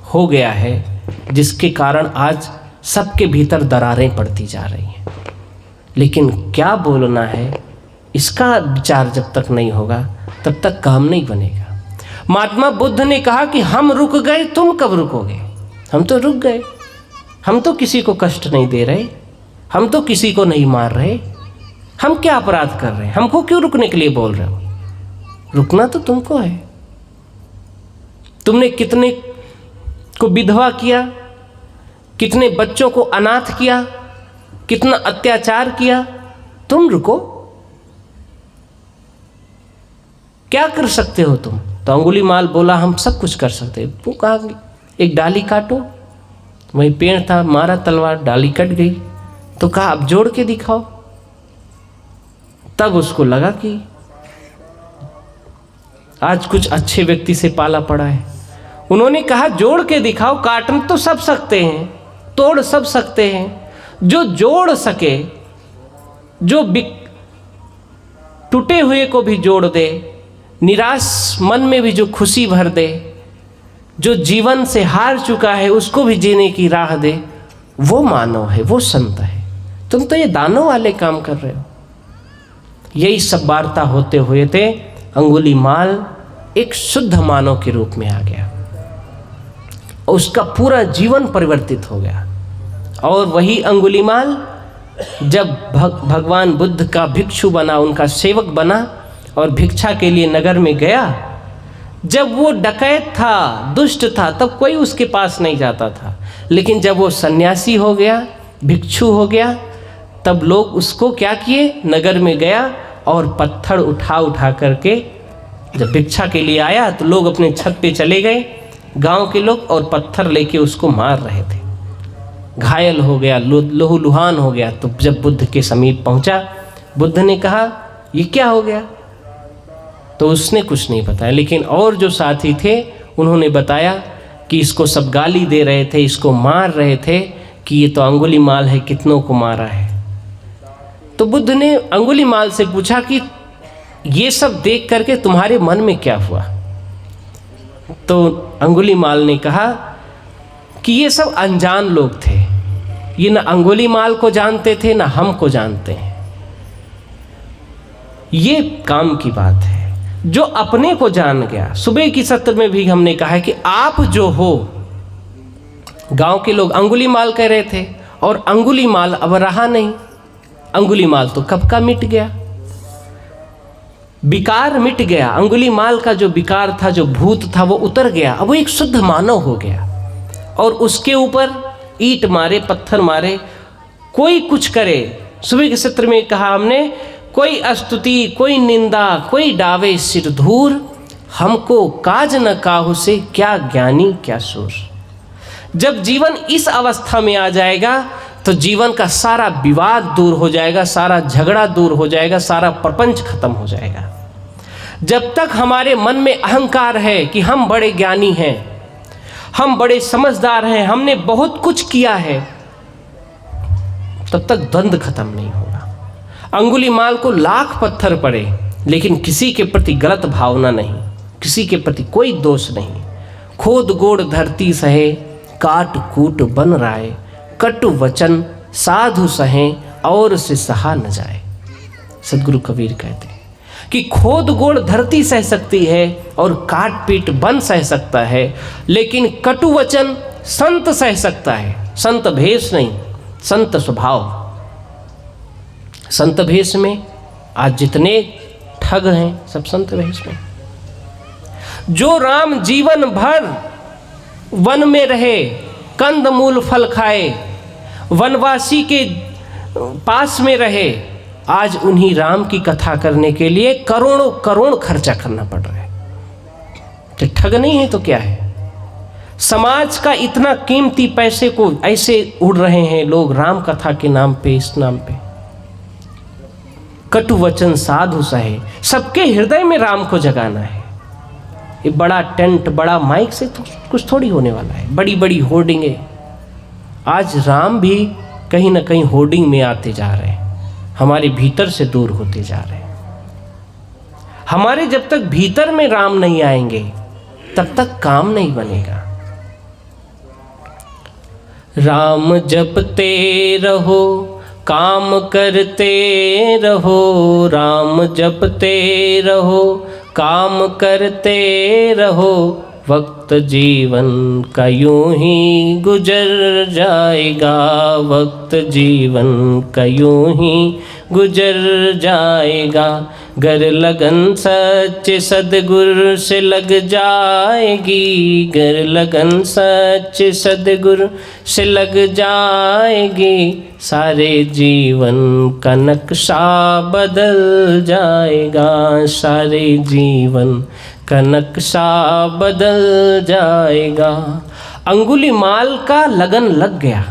हो गया है, जिसके कारण आज सबके भीतर दरारें पड़ती जा रही हैं। लेकिन क्या बोलना है, इसका विचार जब तक नहीं होगा तब तक काम नहीं बनेगा। महात्मा बुद्ध ने कहा कि हम रुक गए, तुम कब रुकोगे? हम तो रुक गए, हम तो किसी को कष्ट नहीं दे रहे, हम तो किसी को नहीं मार रहे, हम क्या अपराध कर रहे हैं? हमको क्यों रुकने के लिए बोल रहे हो? रुकना तो तुमको है। तुमने कितने को विधवा किया, कितने बच्चों को अनाथ किया, कितना अत्याचार किया, तुम रुको। क्या कर सकते हो तुम? तो अंगुलीमाल बोला हम सब कुछ कर सकते हैं। वो कहा एक डाली काटो, वही पेड़ था, मारा तलवार, डाली कट गई। तो कहा अब जोड़ के दिखाओ। तब उसको लगा कि आज कुछ अच्छे व्यक्ति से पाला पड़ा है। उन्होंने कहा जोड़ के दिखाओ, काटन तो सब सकते हैं, तोड़ सब सकते हैं, जो जोड़ सके, जो टूटे हुए को भी जोड़ दे, निराश मन में भी जो खुशी भर दे, जो जीवन से हार चुका है उसको भी जीने की राह दे, वो मानव है, वो संत है। तुम तो ये दानों वाले काम कर रहे हो। यही सब वार्ता होते हुए थे अंगुलीमाल एक शुद्ध मानव के रूप में आ गया और उसका पूरा जीवन परिवर्तित हो गया। और वही अंगुलीमाल जब भगवान बुद्ध का भिक्षु बना, उनका सेवक बना और भिक्षा के लिए नगर में गया, जब वो डकैत था, दुष्ट था, तब कोई उसके पास नहीं जाता था। लेकिन जब वो सन्यासी हो गया, भिक्षु हो गया, तब लोग उसको क्या किए, नगर में गया और पत्थर उठा उठा करके, जब भिक्षा के लिए आया तो लोग अपने छत पे चले गए, गांव के लोग, और पत्थर लेके उसको मार रहे थे। घायल हो गया, लहूलुहान हो गया। तो जब बुद्ध के समीप पहुंचा, बुद्ध ने कहा ये क्या हो गया? तो उसने कुछ नहीं बताया, लेकिन और जो साथी थे उन्होंने बताया कि इसको सब गाली दे रहे थे, इसको मार रहे थे कि ये तो अंगुलीमाल है, कितनों को मारा है। तो बुद्ध ने अंगुलीमाल से पूछा कि ये सब देख करके तुम्हारे मन में क्या हुआ? तो अंगुलीमाल ने कहा कि ये सब अनजान लोग थे, ये न अंगुलीमाल को जानते थे न हमको जानते हैं। ये काम की बात है, जो अपने को जान गया। सुबह की सत्र में भी हमने कहा है कि आप जो हो, गांव के लोग अंगुलीमाल कह रहे थे और अंगुलीमाल अब रहा नहीं। अंगुलीमाल तो कब का मिट गया, विकार मिट गया। अंगुलीमाल का जो विकार था, जो भूत था, वो उतर गया। अब वो एक शुद्ध मानव हो गया और उसके ऊपर ईंट मारे, पत्थर मारे, कोई कुछ करे। सुबह के सत्र में कहा हमने, कोई स्तुति, कोई निंदा, कोई डावे सिर धूर, हमको काज न काहू से, क्या ज्ञानी क्या सूर। जब जीवन इस अवस्था में आ जाएगा तो जीवन का सारा विवाद दूर हो जाएगा, सारा झगड़ा दूर हो जाएगा, सारा प्रपंच खत्म हो जाएगा। जब तक हमारे मन में अहंकार है कि हम बड़े ज्ञानी हैं, हम बड़े समझदार हैं, हमने बहुत कुछ किया है, तब तक द्वंद्व खत्म नहीं होगा। अंगुलीमाल को लाख पत्थर पड़े, लेकिन किसी के प्रति गलत भावना नहीं, किसी के प्रति कोई दोष नहीं। खोद गोड़ धरती सहे, काट कूट बन राय, कटु वचन साधु सहें, और से सहा न जाए। सदगुरु कबीर कहते हैं कि खोद गोड़ धरती सह सकती है और काट पीट बन सह सकता है, लेकिन कटु वचन संत सह सकता है। संत भेष नहीं, संत स्वभाव। संत भेष में आज जितने ठग हैं सब संत भेष में। जो राम जीवन भर वन में रहे, कंद मूल फल खाए, वनवासी के पास में रहे, आज उन्हीं राम की कथा करने के लिए करोड़ों करोड़ खर्चा करना पड़ रहा है। तो ठग नहीं है तो क्या है? समाज का इतना कीमती पैसे को ऐसे उड़ रहे हैं लोग राम कथा के नाम पे, इस नाम पे। कटु वचन साधु सहे। सबके हृदय में राम को जगाना है। ये बड़ा टेंट, बड़ा माइक से तो कुछ थोड़ी होने वाला है। बड़ी बड़ी होर्डिंगें, आज राम भी कहीं ना कहीं होर्डिंग में आते जा रहे हैं, हमारे भीतर से दूर होते जा रहे हैं। हमारे जब तक भीतर में राम नहीं आएंगे तब तक काम नहीं बनेगा। राम जपते रहो, काम करते रहो, राम जपते रहो, काम करते रहो, वक्त जीवन का यूं ही गुजर जाएगा, वक्त जीवन का यूं ही गुजर जाएगा। गर लगन सच्चे सदगुरु से लग जाएगी, गर लगन सच्चे सदगुरु से लग जाएगी, सारे जीवन का नक्शा बदल जाएगा, सारे जीवन का नक्शा बदल जाएगा। अंगुलीमाल का लगन लग गया,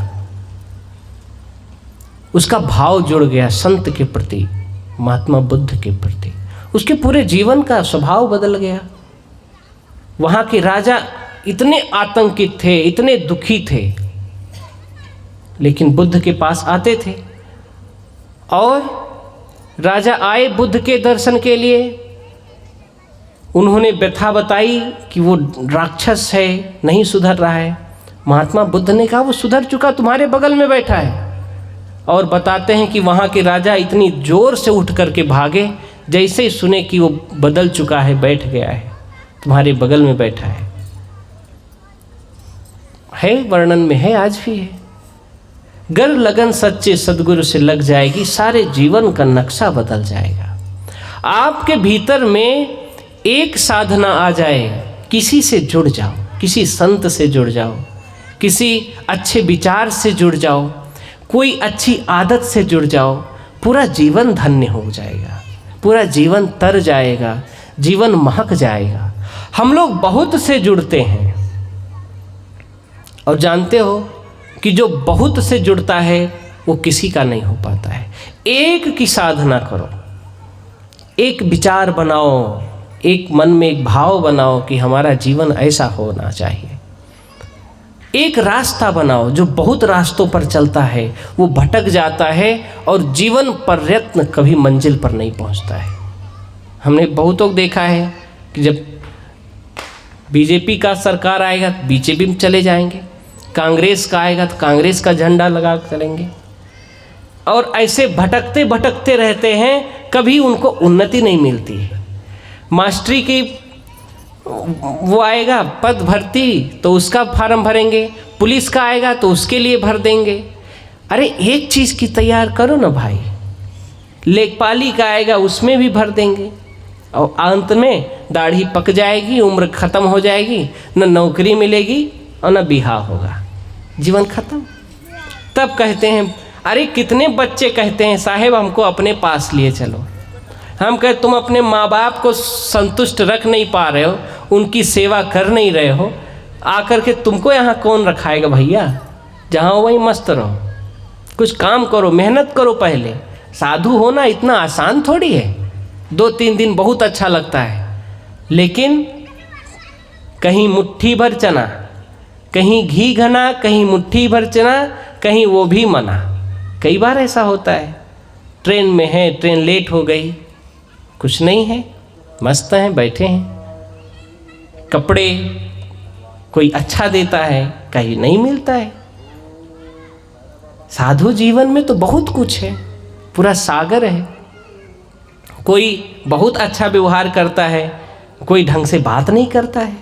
उसका भाव जुड़ गया संत के प्रति, महात्मा बुद्ध के प्रति, उसके पूरे जीवन का स्वभाव बदल गया। वहाँ के राजा इतने आतंकित थे, इतने दुखी थे, लेकिन बुद्ध के पास आते थे। और राजा आए बुद्ध के दर्शन के लिए, उन्होंने व्यथा बताई कि वो राक्षस है, नहीं सुधर रहा है। महात्मा बुद्ध ने कहा वो सुधर चुका, तुम्हारे बगल में बैठा है। और बताते हैं कि वहाँ के राजा इतनी जोर से उठ करके भागे, जैसे ही सुने कि वो बदल चुका है, बैठ गया है, तुम्हारे बगल में बैठा है वर्णन में है, आज भी है। गर लगन सच्चे सदगुरु से लग जाएगी, सारे जीवन का नक्शा बदल जाएगा। आपके भीतर में एक साधना आ जाए, किसी से जुड़ जाओ, किसी संत से जुड़ जाओ, किसी अच्छे विचार से जुड़ जाओ, कोई अच्छी आदत से जुड़ जाओ, पूरा जीवन धन्य हो जाएगा, पूरा जीवन तर जाएगा, जीवन महक जाएगा। हम लोग बहुत से जुड़ते हैं, और जानते हो कि जो बहुत से जुड़ता है वो किसी का नहीं हो पाता है। एक की साधना करो, एक विचार बनाओ, एक मन में एक भाव बनाओ कि हमारा जीवन ऐसा होना चाहिए। एक रास्ता बनाओ। जो बहुत रास्तों पर चलता है वो भटक जाता है और जीवन प्रयत्न कभी मंजिल पर नहीं पहुंचता है। हमने बहुतों को देखा है कि जब बीजेपी का सरकार आएगा तो बीजेपी में चले जाएंगे, कांग्रेस का आएगा तो कांग्रेस का झंडा लगा चलेंगे, और ऐसे भटकते भटकते रहते हैं, कभी उनको उन्नति नहीं मिलती है। मास्टरी की वो आएगा पद भर्ती तो उसका फार्म भरेंगे, पुलिस का आएगा तो उसके लिए भर देंगे। अरे एक चीज़ की तैयार करो ना भाई, लेखपाली का आएगा उसमें भी भर देंगे, और अंत में दाढ़ी पक जाएगी, उम्र ख़त्म हो जाएगी, न नौकरी मिलेगी और न बिहार होगा, जीवन ख़त्म। तब कहते हैं, अरे कितने बच्चे कहते हैं साहेब हमको अपने पास लिए चलो। हम कहे तुम अपने माँ बाप को संतुष्ट रख नहीं पा रहे हो, उनकी सेवा कर नहीं रहे हो, आकर के तुमको यहाँ कौन रखाएगा भैया, जहाँ हो वहीं मस्त रहो, कुछ काम करो, मेहनत करो। पहले साधु होना इतना आसान थोड़ी है, 2-3 दिन बहुत अच्छा लगता है, लेकिन कहीं मुट्ठी भर चना, कहीं घी घना, कहीं मुट्ठी भर चना, कहीं वो भी मना। कई बार ऐसा होता है, ट्रेन में है, ट्रेन लेट हो गई, कुछ नहीं है, मस्त हैं, बैठे हैं, कपड़े कोई अच्छा देता है, कहीं नहीं मिलता है। साधु जीवन में तो बहुत कुछ है, पूरा सागर है। कोई बहुत अच्छा व्यवहार करता है, कोई ढंग से बात नहीं करता है।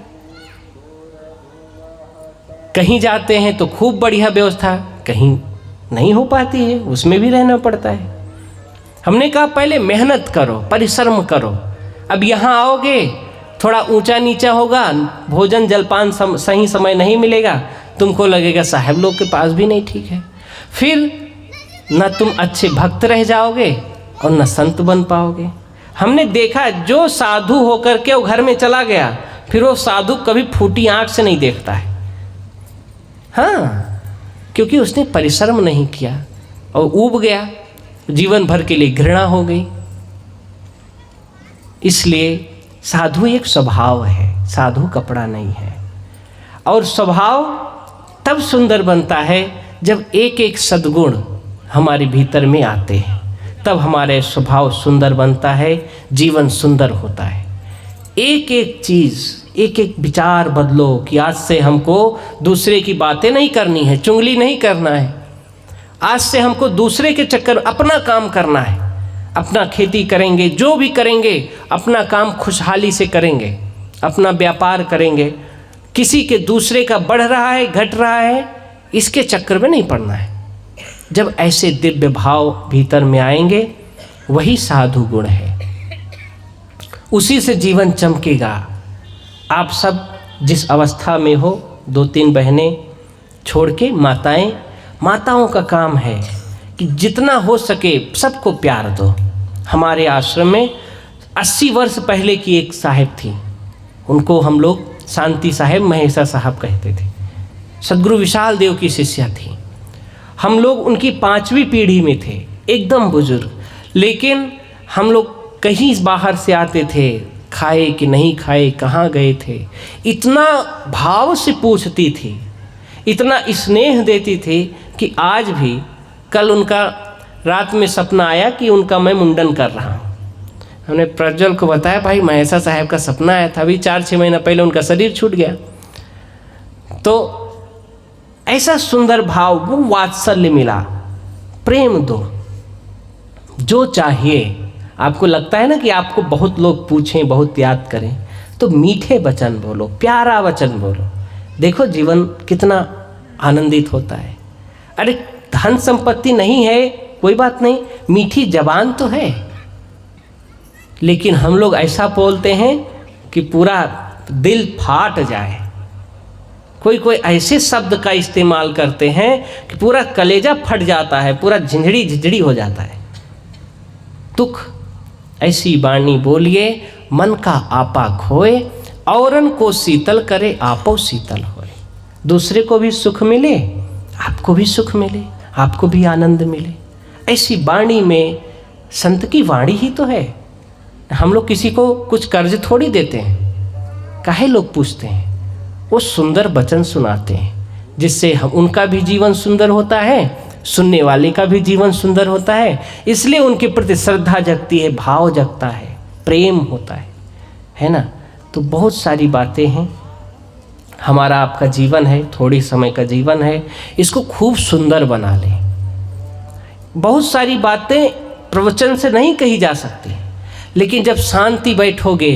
कहीं जाते हैं तो खूब बढ़िया व्यवस्था, कहीं नहीं हो पाती है, उसमें भी रहना पड़ता है। हमने कहा पहले मेहनत करो, परिश्रम करो। अब यहाँ आओगे थोड़ा ऊंचा नीचा होगा, भोजन जलपान सही समय नहीं मिलेगा, तुमको लगेगा साहब लोग के पास भी नहीं ठीक है, फिर न तुम अच्छे भक्त रह जाओगे और न संत बन पाओगे। हमने देखा जो साधु होकर के वो घर में चला गया, फिर वो साधु कभी फूटी आंख से नहीं देखता है। हाँ, क्योंकि उसने परिश्रम नहीं किया और ऊब गया, जीवन भर के लिए घृणा हो गई, इसलिए साधु एक स्वभाव है, साधु कपड़ा नहीं है। और स्वभाव तब सुंदर बनता है जब एक एक सद्गुण हमारे भीतर में आते हैं, तब हमारे स्वभाव सुंदर बनता है, जीवन सुंदर होता है। एक एक चीज़, एक एक विचार बदलो कि आज से हमको दूसरे की बातें नहीं करनी है, चुगली नहीं करना है। आज से हमको दूसरे के चक्कर, अपना काम करना है, अपना खेती करेंगे, जो भी करेंगे अपना काम खुशहाली से करेंगे, अपना व्यापार करेंगे। किसी के दूसरे का बढ़ रहा है, घट रहा है, इसके चक्कर में नहीं पड़ना है। जब ऐसे दिव्य भाव भीतर में आएंगे, वही साधु गुण है, उसी से जीवन चमकेगा। आप सब जिस अवस्था में हो, 2-3 बहनें छोड़ के माताओं का काम है कि जितना हो सके सबको प्यार दो। हमारे आश्रम में 80 वर्ष पहले की एक साहिब थी, उनको हम लोग शांति साहेब, महेशा साहब कहते थे। सद्गुरु विशाल देव की शिष्या थी। हम लोग उनकी 5वीं पीढ़ी में थे, एकदम बुजुर्ग। लेकिन हम लोग कहीं बाहर से आते थे, खाए कि नहीं खाए, कहाँ गए थे, इतना भाव से पूछती थी, इतना स्नेह देती थी कि आज भी, कल उनका रात में सपना आया कि उनका मैं मुंडन कर रहा हूँ। हमने प्रज्वल को बताया, भाई महेशा साहब का सपना आया था, अभी 4-6 महीना पहले उनका शरीर छूट गया। तो ऐसा सुंदर भाव, वो वात्सल्य मिला। प्रेम दो, जो चाहिए। आपको लगता है ना कि आपको बहुत लोग पूछें, बहुत याद करें, तो मीठे वचन बोलो, प्यारा वचन बोलो। देखो जीवन कितना आनंदित होता है। अरे धन संपत्ति नहीं है, कोई बात नहीं, मीठी जबान तो है, लेकिन हम लोग ऐसा बोलते हैं कि पूरा दिल फाट जाए। कोई ऐसे शब्द का इस्तेमाल करते हैं कि पूरा कलेजा फट जाता है, पूरा झिंझड़ी हो जाता है। दुख ऐसी वाणी बोलिए, मन का आपा खोए, औरन को शीतल करे, आपो शीतल होए। दूसरे को भी सुख मिले, आपको भी सुख मिले, आपको भी आनंद मिले। ऐसी वाणी में, संत की वाणी ही तो है। हम लोग किसी को कुछ कर्ज थोड़ी देते हैं, काहे लोग पूछते हैं? वो सुंदर वचन सुनाते हैं, जिससे हम, उनका भी जीवन सुंदर होता है, सुनने वाले का भी जीवन सुंदर होता है। इसलिए उनके प्रति श्रद्धा जगती है, भाव जगता है, प्रेम होता है ना। तो बहुत सारी बातें हैं। हमारा आपका जीवन है, थोड़ी समय का जीवन है, इसको खूब सुंदर बना लें। बहुत सारी बातें प्रवचन से नहीं कही जा सकती, लेकिन जब शांति बैठोगे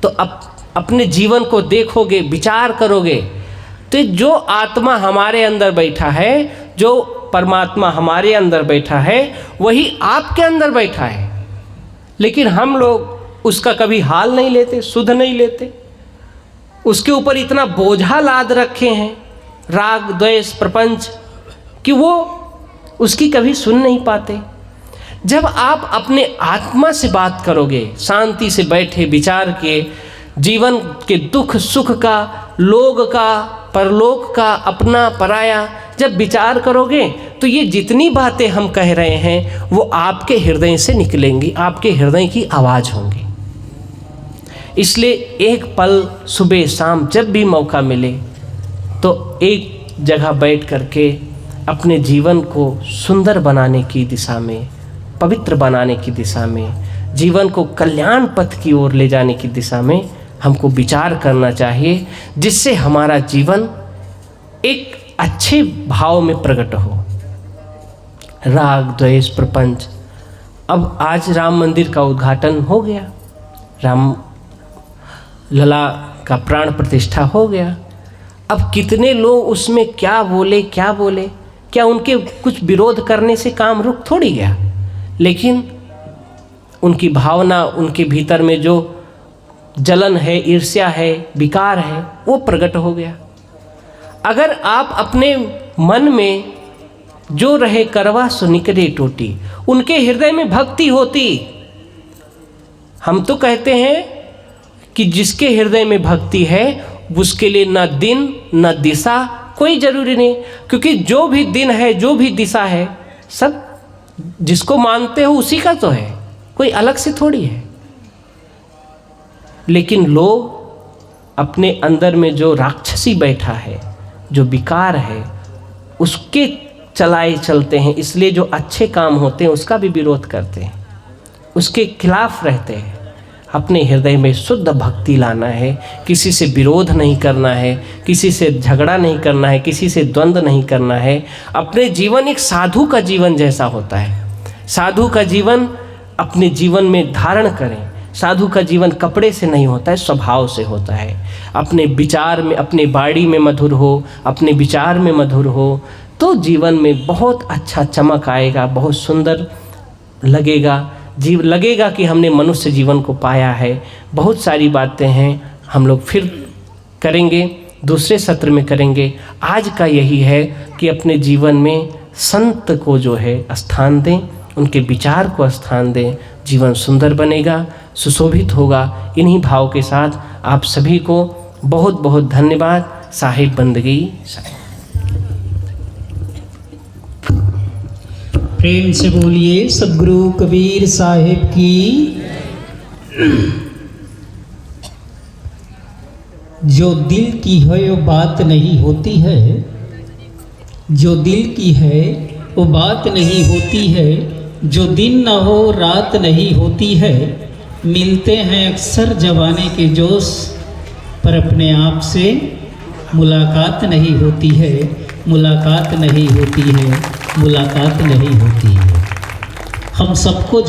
तो अपने जीवन को देखोगे, विचार करोगे, तो जो आत्मा हमारे अंदर बैठा है, जो परमात्मा हमारे अंदर बैठा है, वही आपके अंदर बैठा है। लेकिन हम लोग उसका कभी हाल नहीं लेते, सुध नहीं लेते, उसके ऊपर इतना बोझा लाद रखे हैं, राग द्वेष प्रपंच, कि वो उसकी कभी सुन नहीं पाते। जब आप अपने आत्मा से बात करोगे, शांति से बैठे विचार के, जीवन के दुख सुख का, लोग का, परलोक का, अपना पराया जब विचार करोगे, तो ये जितनी बातें हम कह रहे हैं वो आपके हृदय से निकलेंगी, आपके हृदय की आवाज़ होंगी। इसलिए एक पल सुबह शाम जब भी मौका मिले तो एक जगह बैठ करके अपने जीवन को सुंदर बनाने की दिशा में, पवित्र बनाने की दिशा में, जीवन को कल्याण पथ की ओर ले जाने की दिशा में हमको विचार करना चाहिए, जिससे हमारा जीवन एक अच्छे भाव में प्रकट हो। राग द्वेष प्रपंच। अब आज राम मंदिर का उद्घाटन हो गया, राम लला का प्राण प्रतिष्ठा हो गया। अब कितने लोग उसमें क्या बोले, क्या उनके कुछ विरोध करने से काम रुक थोड़ी गया, लेकिन उनकी भावना, उनके भीतर में जो जलन है, ईर्ष्या है, विकार है, वो प्रकट हो गया। अगर आप अपने मन में जो रहे करवा सो निकले टोटी, उनके हृदय में भक्ति होती। हम तो कहते हैं कि जिसके हृदय में भक्ति है उसके लिए न दिन न दिशा कोई जरूरी नहीं, क्योंकि जो भी दिन है, जो भी दिशा है, सब जिसको मानते हो उसी का तो है, कोई अलग से थोड़ी है। लेकिन लोग अपने अंदर में जो राक्षसी बैठा है, जो विकार है, उसके चलाए चलते हैं, इसलिए जो अच्छे काम होते हैं उसका भी विरोध करते हैं, उसके खिलाफ रहते हैं। अपने हृदय में शुद्ध भक्ति लाना है, किसी से विरोध नहीं करना है, किसी से झगड़ा नहीं करना है, किसी से द्वंद्व नहीं करना है। अपने जीवन एक साधु का जीवन जैसा होता है। साधु का जीवन अपने जीवन में धारण करें। साधु का जीवन कपड़े से नहीं होता है, स्वभाव से होता है। अपने विचार में, अपने बाड़ी में मधुर हो, अपने विचार में मधुर हो, तो जीवन में बहुत अच्छा चमक आएगा, बहुत सुंदर लगेगा। लगेगा कि हमने मनुष्य जीवन को पाया है। बहुत सारी बातें हैं, हम लोग फिर करेंगे, दूसरे सत्र में करेंगे। आज का यही है कि अपने जीवन में संत को जो है स्थान दें, उनके विचार को स्थान दें, जीवन सुंदर बनेगा, सुशोभित होगा। इन्हीं भाव के साथ आप सभी को बहुत बहुत धन्यवाद। साहिब बंदगी। प्रेम से बोलिए सद्गुरु कबीर साहिब की। जो दिल की है वो बात नहीं होती है, जो दिल की है वो बात नहीं होती है, जो दिन न हो रात नहीं होती है। मिलते हैं अक्सर जवानी के जोश, पर अपने आप से मुलाकात नहीं होती है, मुलाकात नहीं होती है, मुलाकात नहीं होती है। हम सबको